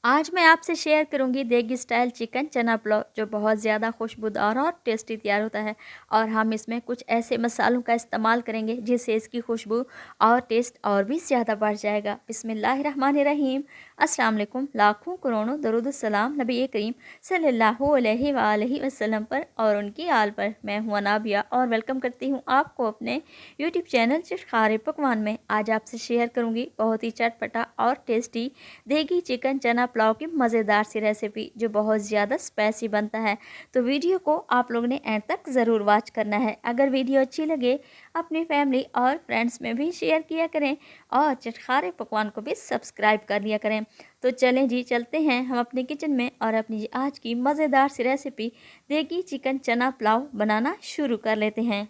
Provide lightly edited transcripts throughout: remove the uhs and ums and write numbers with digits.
आज मैं आपसे शेयर करूंगी देगी स्टाइल चिकन चना पुलाव जो बहुत ज़्यादा खुशबूदार और टेस्टी तैयार होता है। और हम इसमें कुछ ऐसे मसालों का इस्तेमाल करेंगे जिससे इसकी खुशबू और टेस्ट और भी ज़्यादा बढ़ जाएगा। बिस्मिल्लाहिर्रहमानिर्रहीम। अस्सलाम वालेकुम। लाखों करोड़ों दरूद सलाम नबी करीम सल्लल्लाहु अलैहि वसल्लम पर और उनकी आल पर। मैं हूं अनाबिया और वेलकम करती हूं आपको अपने यूट्यूब चैनल चिटखारे पकवान में। आज आपसे शेयर करूंगी बहुत ही चटपटा और टेस्टी देगी चिकन चना पुलाव की मज़ेदार सी रेसिपी जो बहुत ज़्यादा स्पाइसी बनता है। तो वीडियो को आप लोगों ने एंड तक ज़रूर वॉच करना है। अगर वीडियो अच्छी लगे अपनी फैमिली और फ्रेंड्स में भी शेयर किया करें और चटखारे पकवान को भी सब्सक्राइब कर लिया करें। तो चलें जी, चलते हैं हम अपने किचन में और अपनी आज की मज़ेदार सी रेसिपी देगी चिकन चना पुलाव बनाना शुरू कर लेते हैं।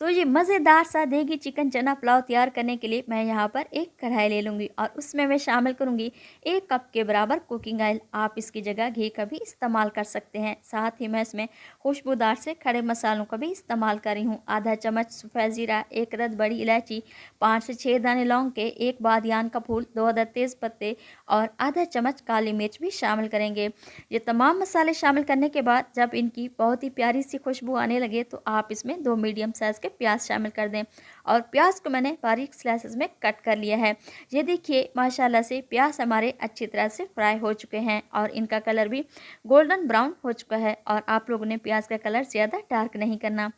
तो ये मज़ेदार सा देगी चिकन चना पुलाव तैयार करने के लिए मैं यहाँ पर एक कढ़ाई ले लूँगी और उसमें मैं शामिल करूँगी 1 कप के बराबर कुकिंग ऑयल। आप इसकी जगह घी का भी इस्तेमाल कर सकते हैं। साथ ही मैं इसमें खुशबूदार से खड़े मसालों का भी इस्तेमाल कर रही हूँ। आधा चम्मच सफ़ेद ज़ीरा, 1 रद बड़ी इलायची, 5 से 6 दाने लौंग के, 1 बादियान का फूल, 2 अदद तेज़ पत्ते और आधा चम्मच काली मिर्च भी शामिल करेंगे। ये तमाम मसाले शामिल करने के बाद जब इनकी बहुत ही प्यारी सी खुशबू आने लगे तो आप इसमें 2 मीडियम साइज़ के प्याज शामिल कर दें और प्याज को मैंने बारीक स्लाइसेस में कट कर लिया है। ये देखिए माशाल्लाह से प्याज हमारे अच्छी तरह से फ्राई हो चुके हैं और इनका कलर भी गोल्डन ब्राउन हो चुका है। और आप लोगों ने प्याज का कलर ज़्यादा डार्क नहीं करना।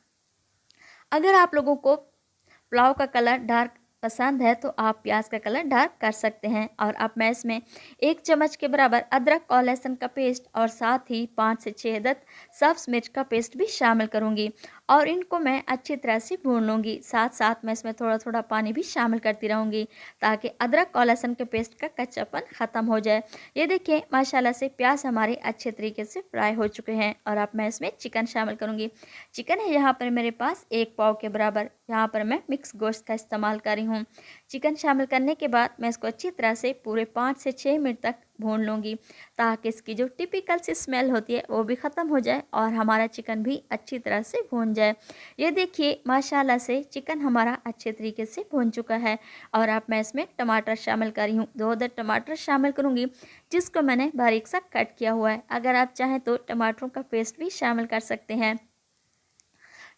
अगर आप लोगों को पुलाव का कलर डार्क पसंद है तो आप प्याज का कलर डार्क कर सकते हैं। और अब मैं इसमें 1 चम्मच के बराबर अदरक और लहसुन का पेस्ट और साथ ही 5 से 6 अदद सब्ज़ मिर्च का पेस्ट भी शामिल करूंगी और इनको मैं अच्छी तरह से भून लूँगी। साथ साथ मैं इसमें थोड़ा थोड़ा पानी भी शामिल करती रहूँगी ताकि अदरक और लहसुन के पेस्ट का कच्चापन ख़त्म हो जाए। ये देखिए माशाल्लाह से प्याज हमारे अच्छे तरीके से फ्राई हो चुके हैं। और अब मैं इसमें चिकन शामिल करूँगी। चिकन है यहाँ पर मेरे पास 1 पाव के बराबर। यहाँ पर मैं मिक्स गोश्त का इस्तेमाल कर रही हूँ। चिकन शामिल करने के बाद मैं इसको अच्छी तरह से पूरे 5 से 6 मिनट तक भून लूँगी ताकि इसकी जो टिपिकल सी स्मेल होती है वो भी ख़त्म हो जाए और हमारा चिकन भी अच्छी तरह से भून जाए। ये देखिए माशाल्लाह से चिकन हमारा अच्छे तरीके से भून चुका है। और अब मैं इसमें टमाटर शामिल कर रही हूँ। 2 अदद टमाटर शामिल करूँगी जिसको मैंने बारीक सा कट किया हुआ है। अगर आप चाहें तो टमाटरों का पेस्ट भी शामिल कर सकते हैं।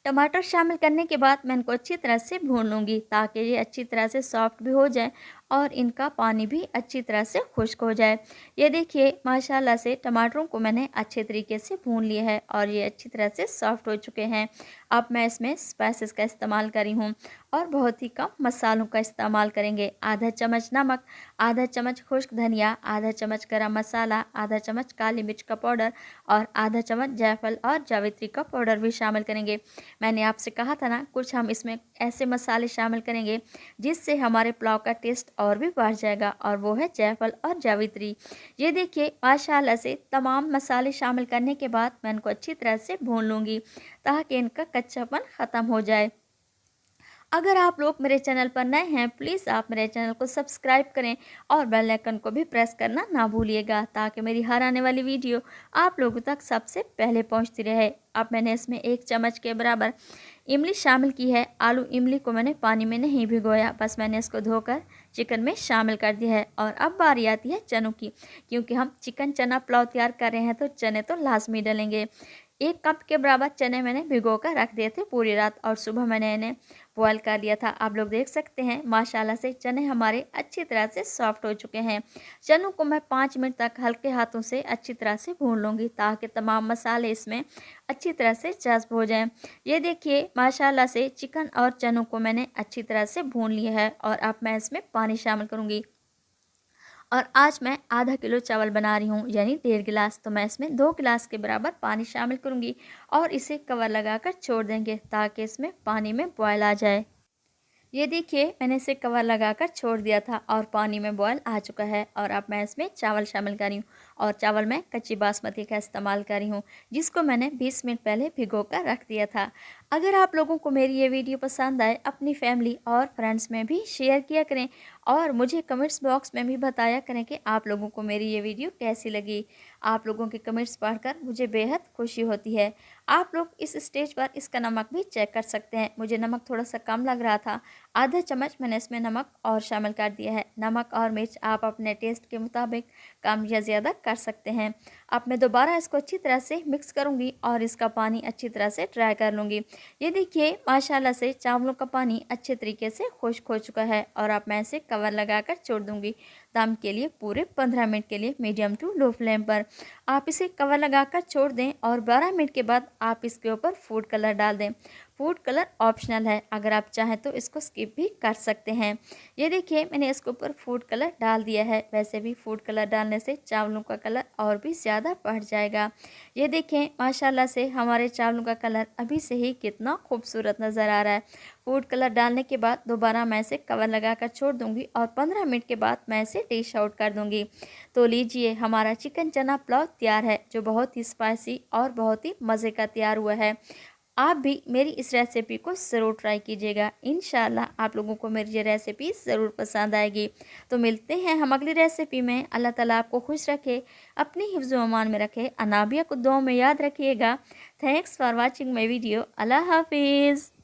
टमाटर शामिल करने के बाद मैं इनको अच्छी तरह से भून लूँगी ताकि ये अच्छी तरह से सॉफ्ट भी हो जाए और इनका पानी भी अच्छी तरह से खुश्क हो जाए। ये देखिए माशाल्लाह से टमाटरों को मैंने अच्छे तरीके से भून लिया है और ये अच्छी तरह से सॉफ्ट हो चुके हैं। अब मैं इसमें स्पाइसेस का इस्तेमाल करी हूँ और बहुत ही कम मसालों का इस्तेमाल करेंगे। आधा चम्मच नमक, आधा चम्मच खुश्क धनिया, आधा चम्मच गरम मसाला, आधा चम्मच काली मिर्च का पाउडर और आधा चम्मच जायफल और जावित्री का पाउडर भी शामिल करेंगे। मैंने आपसे कहा था ना कुछ हम इसमें ऐसे मसाले शामिल करेंगे जिससे हमारे पुलाव का टेस्ट और भी बढ़ जाएगा और वो है जायफल और जावित्री। ये देखिए माशाल्लाह से तमाम मसाले शामिल करने के बाद मैं इनको अच्छी तरह से भून लूँगी ताकि इनका कच्चापन ख़त्म हो जाए। अगर आप लोग मेरे चैनल पर नए हैं प्लीज़ आप मेरे चैनल को सब्सक्राइब करें और बेल आइकन को भी प्रेस करना ना भूलिएगा ताकि मेरी हर आने वाली वीडियो आप लोगों तक सबसे पहले पहुंचती रहे। अब मैंने इसमें 1 चम्मच के बराबर इमली शामिल की है। आलू इमली को मैंने पानी में नहीं भिगोया, बस मैंने इसको धोकर चिकन में शामिल कर दिया है। और अब बारी आती है चनों की, क्योंकि हम चिकन चना पुलाव तैयार कर रहे हैं तो चने तो लाजमी डलेंगे। 1 कप के बराबर चने मैंने भिगो कर रख दिए थे पूरी रात और सुबह मैंने इन्हें बॉयल कर लिया था। आप लोग देख सकते हैं माशाल्लाह से चने हमारे अच्छी तरह से सॉफ्ट हो चुके हैं। चनों को मैं 5 मिनट तक हल्के हाथों से अच्छी तरह से भून लूँगी ताकि तमाम मसाले इसमें अच्छी तरह से जज्ब हो जाएं। ये देखिए माशाल्लाह से चिकन और चनों को मैंने अच्छी तरह से भून लिया है और अब मैं इसमें पानी शामिल करूँगी। और आज मैं आधा किलो चावल बना रही हूँ यानी 1.5 गिलास, तो मैं इसमें 2 गिलास के बराबर पानी शामिल करूँगी और इसे कवर लगाकर छोड़ देंगे ताकि इसमें पानी में बॉयल आ जाए। ये देखिए मैंने इसे कवर लगाकर छोड़ दिया था और पानी में बॉयल आ चुका है। और अब मैं इसमें चावल शामिल कर रही हूँ और चावल मैं कच्ची बासमती का इस्तेमाल कर रही हूँ, जिसको मैंने 20 मिनट पहले भिगो कर रख दिया था। अगर आप लोगों को मेरी ये वीडियो पसंद आए, अपनी फैमिली और फ्रेंड्स में भी शेयर किया करें और मुझे कमेंट्स बॉक्स में भी बताया करें कि आप लोगों को मेरी ये वीडियो कैसी लगी। आप लोगों के कमेंट्स पढ़कर मुझे बेहद खुशी होती है। आप लोग इस स्टेज पर इसका नमक भी चेक कर सकते हैं। मुझे नमक थोड़ा सा कम लग रहा था, आधा चम्मच मैंने इसमें नमक और शामिल कर दिया है। नमक और मिर्च आप अपने टेस्ट के मुताबिक कम या ज़्यादा कर सकते हैं। अब मैं दोबारा इसको अच्छी तरह से मिक्स करूँगी और इसका पानी अच्छी तरह से ड्राई कर लूँगी। ये देखिए माशाल्लाह से चावलों का पानी अच्छे तरीके से खुश्क हो चुका है और अब मैं इसे कवर लगाकर छोड़ दूँगी दम के लिए पूरे 15 मिनट के लिए मीडियम टू लो फ्लेम पर। आप इसे कवर लगाकर छोड़ दें और 12 मिनट के बाद आप इसके ऊपर फूड कलर डाल दें। फूड कलर ऑप्शनल है, अगर आप चाहें तो इसको स्किप भी कर सकते हैं। ये देखिए मैंने इसके ऊपर फूड कलर डाल दिया है। वैसे भी फूड कलर डालने से चावलों का कलर और भी ज़्यादा बढ़ जाएगा। ये देखें माशाल्लाह से हमारे चावलों का कलर अभी से ही कितना खूबसूरत नज़र आ रहा है। फूड कलर डालने के बाद दोबारा मैं इसे कवर लगाकर छोड़ दूंगी और 15 मिनट के बाद मैं इसे डिश आउट कर दूंगी। तो लीजिए हमारा चिकन चना पुलाव तैयार है, जो बहुत ही स्पाइसी और बहुत ही मज़े का तैयार हुआ है। आप भी मेरी इस रेसिपी को ज़रूर ट्राई कीजिएगा। इंशाल्लाह आप लोगों को मेरी ये रेसिपी ज़रूर पसंद आएगी। तो मिलते हैं हम अगली रेसिपी में। अल्लाह ताला आपको खुश रखे, अपनी हिफ्ज़ व अमान में रखे। अनाबिया को दुआ में याद रखिएगा। Thanks for watching my video. अल्लाह हाफिज़।